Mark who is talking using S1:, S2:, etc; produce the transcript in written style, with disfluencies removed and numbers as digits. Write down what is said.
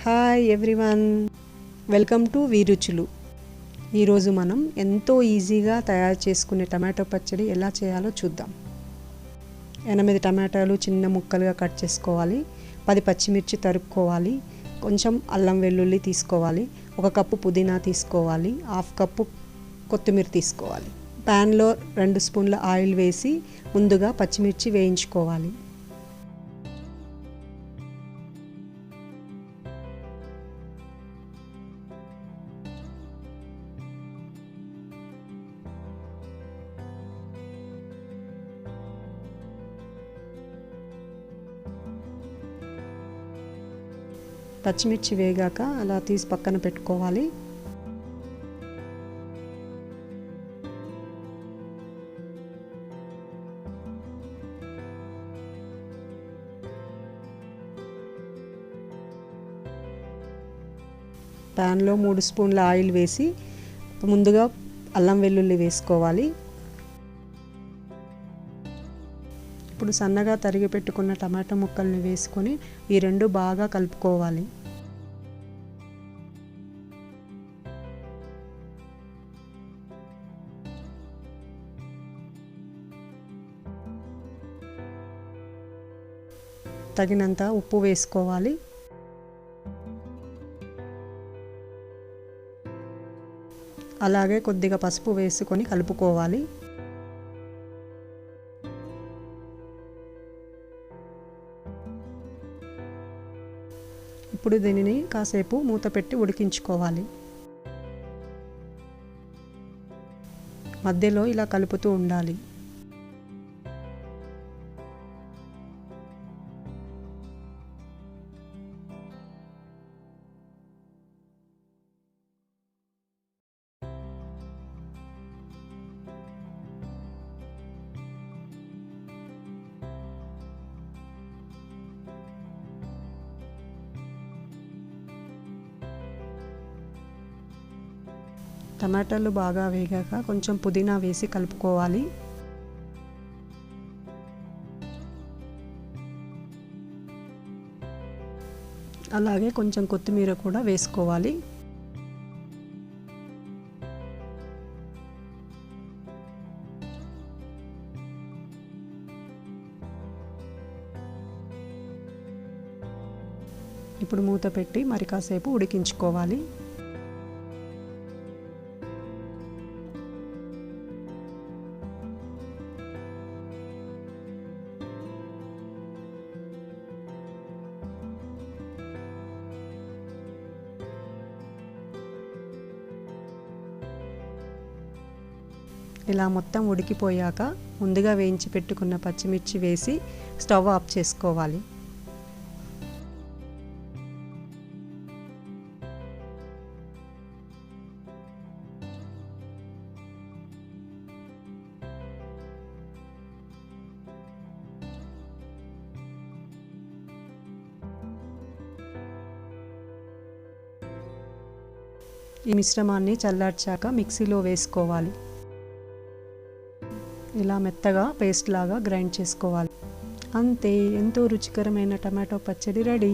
S1: Hi everyone, welcome to Veeruchulu. ఈరోజు మనం ఎంతో ఈజీగా తయారు చేసుకునే టమాటో పచ్చడి ఎలా చేయాలో చూద్దాం. 8 టమాటాలు చిన్న ముక్కలుగా కట్ చేసుకోవాలి. 10 పచ్చిమిర్చి తరుక్కోవాలి. కొంచెం అల్లం వెల్లుల్లి తీసుకోవాలి. 1 కప్పు పుదీనా తీసుకోవాలి. 1/2 కప్పు కొత్తిమీర తీసుకోవాలి. ప్యాన్లో 2 స్పూన్ల ఆయిల్ వేసి ముందుగా పచ్చిమిర్చి వేయించుకోవాలి. పచ్చిమిర్చి వేగాక అలా తీసి పక్కన పెట్టుకోవాలి. ప్యాన్లో 3 స్పూన్ల ఆయిల్ వేసి ముందుగా అల్లం వెల్లుల్లి వేసుకోవాలి. ఇప్పుడు సన్నగా తరిగి పెట్టుకున్న టమాటా ముక్కల్ని వేసుకొని ఈ రెండు బాగా కలుపుకోవాలి. తగినంత ఉప్పు వేసుకోవాలి. అలాగే కొద్దిగా పసుపు వేసుకొని కలుపుకోవాలి. ఇప్పుడు దీనిని కాసేపు మూత పెట్టి ఉడికించుకోవాలి. మధ్యలో ఇలా కలుపుతూ ఉండాలి. టమాటాలు బాగా వేగాక కొంచెం పుదీనా వేసి కలుపుకోవాలి. అలాగే కొంచెం కొత్తిమీర కూడా వేసుకోవాలి. ఇప్పుడు మూత పెట్టి మరి కాసేపు ఉడికించుకోవాలి. ఇలా మొత్తం ఉడికిపోయాక ముందుగా వేయించి పెట్టుకున్న పచ్చిమిర్చి వేసి స్టవ్ ఆఫ్ చేసుకోవాలి. ఈ మిశ్రమాన్ని చల్లార్చాక మిక్సీలో వేసుకోవాలి. ఇలా మెత్తగా పేస్ట్ లాగా గ్రైండ్ చేసుకోవాలి. అంతే, ఎంతో రుచికరమైన టమాటో పచ్చడి రెడీ.